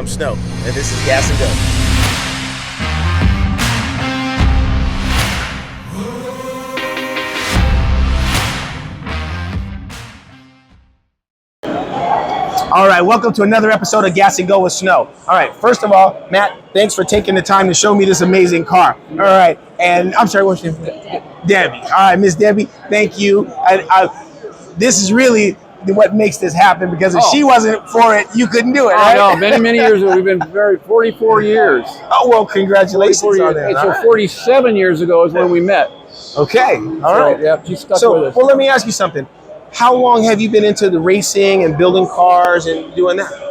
I'm Snow, and this is Gas and Go. All right, welcome to another episode of Gas and Go with Snow. All right, first of all, Matt, thanks for taking the time to show me this amazing car. All right, and I'm sorry, what's your name? Debbie. All right, Miss Debbie, thank you. This is really what makes this happen, because if she wasn't for it, you couldn't do it, right? I know, many years ago. We've been married 44 years. Oh, well, congratulations on that. And so 47 years ago is when we met. Okay, all right. Yeah, she stuck with us. Well, let me ask you something. How long have you been into the racing and building cars and doing that?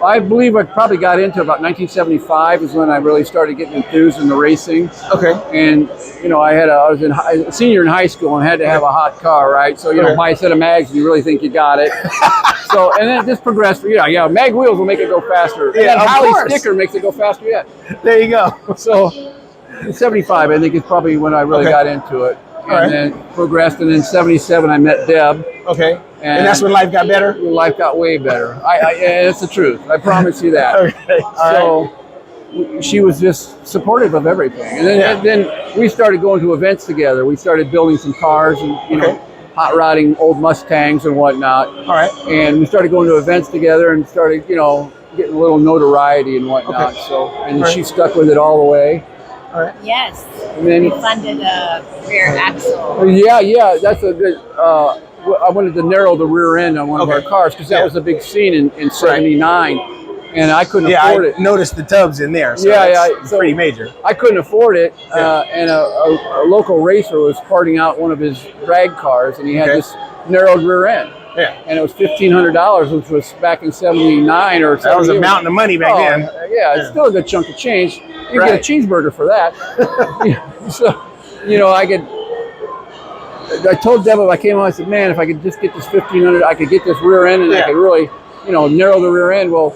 I believe I probably got into about 1975 is when I really started getting enthused in the racing. Okay. And, you know, I was a senior in high school and had to have a hot car, right? So, you know, buy a set of mags and you really think you got it. So, and then it just progressed. Mag wheels will make it go faster. Yeah, and Howie sticker makes it go faster yet. There you go. So, in 75, I think is probably when I really got into it. And then progressed, and in 77 I met Deb. Okay. And that's when life got better? Life got way better. Yeah, that's the truth. I promise you that. Okay. So she was just supportive of everything. And then we started going to events together. We started building some cars and, you know, hot rodding old Mustangs and whatnot. All right. And we started going to events together and started, you know, getting a little notoriety and whatnot. Okay. So, and she stuck with it all the way. All right. Yes. And then we funded a rear axle. Yeah, that's a good. I wanted to narrow the rear end on one of our cars because that was a big scene in '79, and I couldn't afford it. I noticed the tubs in there. So it's pretty major. I couldn't afford it, and a local racer was parting out one of his drag cars, and he had this narrowed rear end. Yeah. And it was $1,500, which was back in '79 or 78. That was a mountain of money back then. Yeah, it's still a good chunk of change. You get a cheeseburger for that. So, you know, I told Deb, I came on, I said, man, if I could just get this $1,500, I could get this rear end and I could really, you know, narrow the rear end. Well,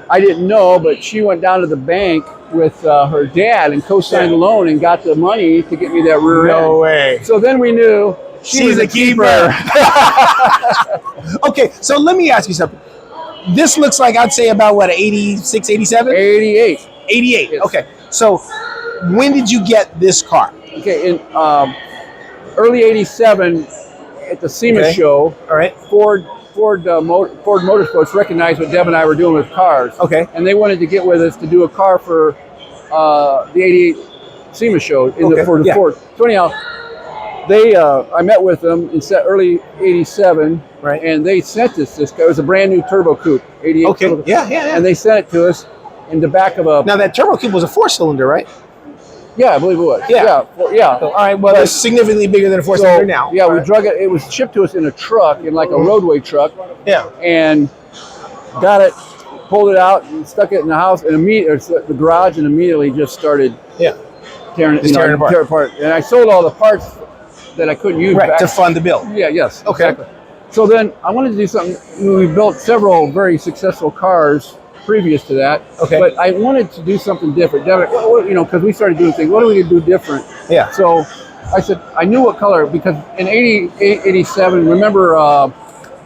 I didn't know, but she went down to the bank with her dad and co-signed a loan and got the money to get me that rear end. No way. So then we knew she's a keeper. Okay, so let me ask you something. This looks like, I'd say about what, 86, 87? 88. 88, yes. Okay. So when did you get this car? Okay, in early '87 at the SEMA show, all right. Ford Motorsports recognized what Deb and I were doing with cars. Okay. And they wanted to get with us to do a car for the '88 SEMA show for the Ford. So anyhow, I met with them in early '87, right? And they sent us this car. It was a brand new turbo coupe, '88. Okay. Turbo. Yeah. And they sent it to us in the back of a. Now that turbo coupe was a 4-cylinder, right? Yeah, I believe it was. Yeah. So, all right. Well, it's significantly bigger than a 4-cylinder now. Yeah, we drug it. It was shipped to us in a truck, in like a roadway truck. Yeah. And got it, pulled it out, and stuck it in the house, and the garage, and immediately just started. Tearing it apart. And I sold all the parts that I couldn't use back to fund the build. Yeah. Yes. Okay. Exactly. So then I wanted to do something. We built several very successful cars previous to that. Okay. But I wanted to do something different. You know, because we started doing things. What are we going to do different? Yeah. So I said, I knew what color, because in 87, remember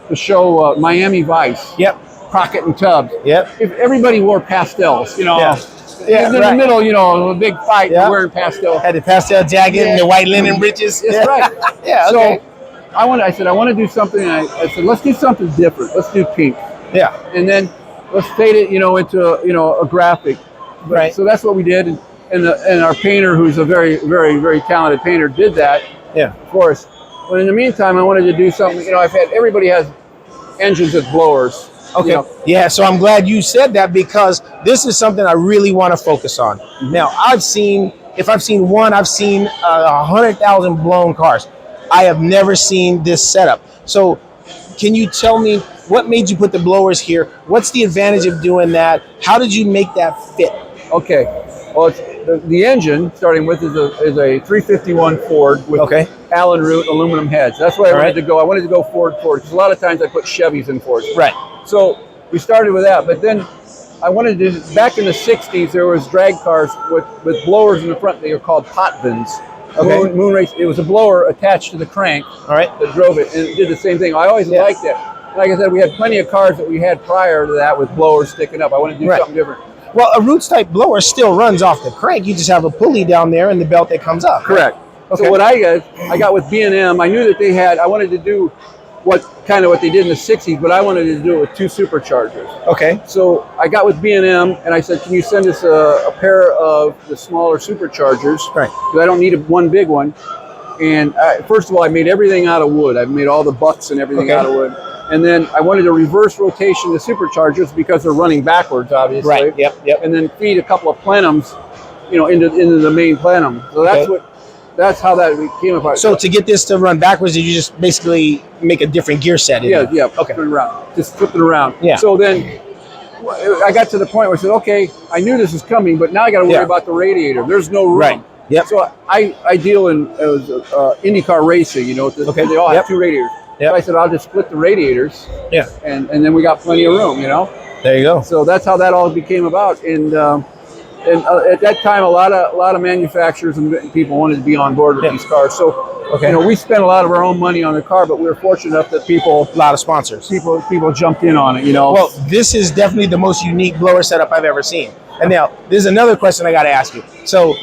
the show Miami Vice? Yep. Crockett and Tubbs. Yep. If everybody wore pastels, you know. Yeah. In the middle, you know, a big fight, wearing pastel. Had the pastel jacket and the white linen breeches. That's right. Yeah. Okay. So I said, I want to do something. And I said, let's do something different. Let's do pink. Yeah. And then let's fade it, you know, into a graphic. Right. So that's what we did, and our painter, who's a very, very, very talented painter, did that. Yeah. For us. But in the meantime, I wanted to do something. You know, everybody has engines with blowers. Okay. You know. Yeah. So I'm glad you said that, because this is something I really want to focus on. Mm-hmm. Now, if I've seen one, I've seen 100,000 blown cars. I have never seen this setup. So can you tell me what made you put the blowers here? What's the advantage of doing that? How did you make that fit? Okay. Well, the engine, starting with, is a 351 Ford with Allen root aluminum heads. That's why I wanted to go. I wanted to go Ford, because a lot of times I put Chevys in Fords. Right. So we started with that, but then I wanted to. Back in the '60s, there was drag cars with blowers in the front. They were called pot vins. Okay. Moon race. It was a blower attached to the crank. All right. That drove it, and it did the same thing. I always liked that. like I said, we had plenty of cars that we had prior to that with blowers sticking up. I want to do something different. Well, a roots type blower still runs off the crank. You just have a pulley down there and the belt that comes up. Correct. Right? Okay. So what I got with B&M, I knew that they had. I wanted to do what they did in the '60s, but I wanted to do it with 2 superchargers. Okay. So I got with B&M, and I said, "Can you send us a pair of the smaller superchargers? Right. Because I don't need one big one." And first of all, I made everything out of wood. I made all the butts and everything out of wood. And then I wanted to reverse rotation the superchargers because they're running backwards, obviously. Right. Yep. And then feed a couple of plenums, into the main plenum. So that's how that came about. So to get this to run backwards, did you just basically make a different gear set? Yeah. Okay. Flip it around. Just flip it around. Yeah. So then I got to the point where I said, okay, I knew this was coming, but now I got to worry about the radiator. There's no room. Right. Yep. So I deal in IndyCar racing, they all have 2 radiators. Yep. So I said, I'll just split the radiators. Yeah. And then we got plenty of room, There you go. So that's how that all became about. And at that time, a lot of manufacturers and people wanted to be on board with these cars. So, we spent a lot of our own money on the car, but we were fortunate enough that a lot of sponsors. People jumped in on it, Well, this is definitely the most unique blower setup I've ever seen. And now, there's another question I got to ask you. So,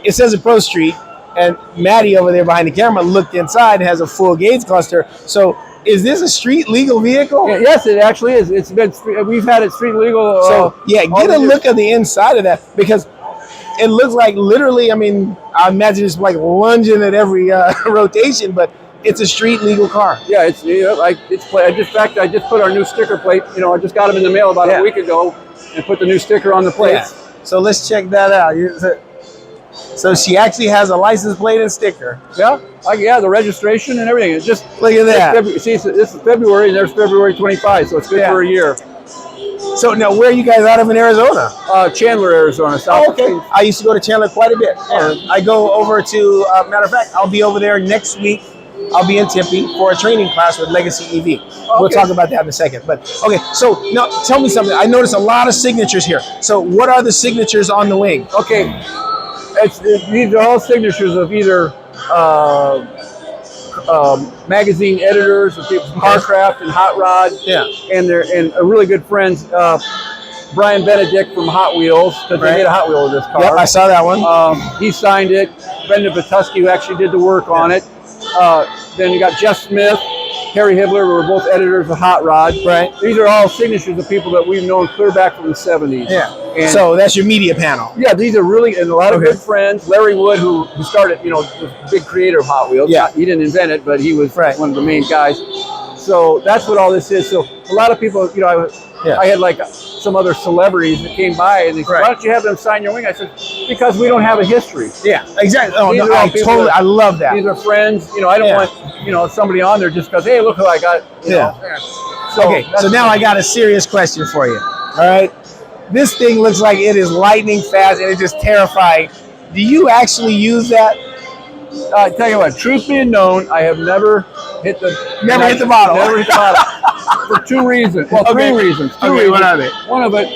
it says a Pro Street, and Maddie over there behind the camera looked inside and has a full gauge cluster. So, is this a street legal vehicle? Yes, it actually is. We've had it street legal. So get a look at the inside of that, because it looks like literally. I mean, I imagine it's like lunging at every rotation, but it's a street legal car. Yeah, I just put our new sticker plate. I just got them in the mail about a week ago, and put the new sticker on the plates. Yeah. So let's check that out. So she actually has a license plate and sticker. Yeah, the registration and everything. It's just look at that. This is February, and there's February 25, so it's good for a year. So now, where are you guys out of in Arizona? Chandler, Arizona. South. Oh, okay. I used to go to Chandler quite a bit. I go over to, matter of fact, I'll be over there next week. I'll be in Tempe for a training class with Legacy EV. We'll talk about that in a second. But okay, so now tell me something. I noticed a lot of signatures here. So what are the signatures on the wing? Okay, these are all signatures of either magazine editors, of Carcraft and Hot Rod. Yeah, and really good friends. Brian Benedict from Hot Wheels, because they made a Hot Wheel of this car. Yep, I saw that one. He signed it. Brendan Vatuski, who actually did the work on it. Then you got Jeff Smith, Harry Hibbler, who were both editors of Hot Rod. Right. These are all signatures of people that we've known clear back from the 70s. Yeah. And so that's your media panel. Yeah, these are really, and a lot of good friends. Larry Wood, who started, was a big creator of Hot Wheels. Yeah. He didn't invent it, but he was one of the main guys. So that's what all this is. So a lot of people, I had like some other celebrities that came by and they said, why don't you have them sign your wing? I said, because we don't have a history. Yeah, exactly. Oh, no, I love that. These are friends. I don't want, somebody on there just because, hey, look who I got. So now I got a serious question for you. All right. This thing looks like it is lightning fast and it's just terrifying. Do you actually use that? I tell you what, truth being known, I have never hit the bottle. Never hit the bottle. For 2 reasons. Well, 3 reasons. What are they? One of it,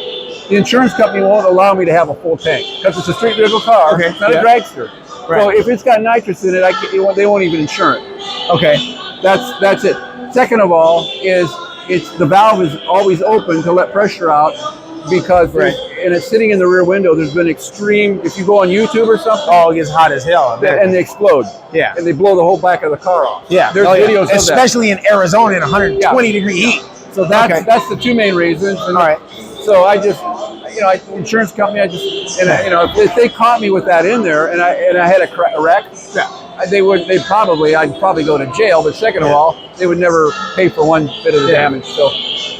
the insurance company won't allow me to have a full tank because it's a street legal car. Okay. It's not a dragster. Right. So if it's got nitrous in it, they won't even insure it. Okay. That's it. Second of all, the valve is always open to let pressure out because and it's sitting in the rear window. There's been extreme. If you go on YouTube or something, it gets hot as hell. And they explode. Yeah. And they blow the whole back of the car off. Yeah. There's videos of that. Especially in Arizona in 120 degree heat. So that's the 2 main reasons. And all right. So I just, insurance company, if they caught me with that in there and I had a wreck, I'd probably go to jail. But second of all, they would never pay for one bit of the damage. So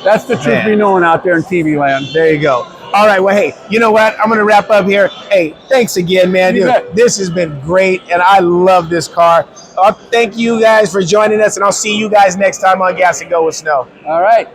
that's the truth be known out there in TV land. There you go. All right. Well, hey, you know what? I'm going to wrap up here. Hey, thanks again, man. This has been great, and I love this car. Thank you guys for joining us, and I'll see you guys next time on Gas and Go with Snow. All right.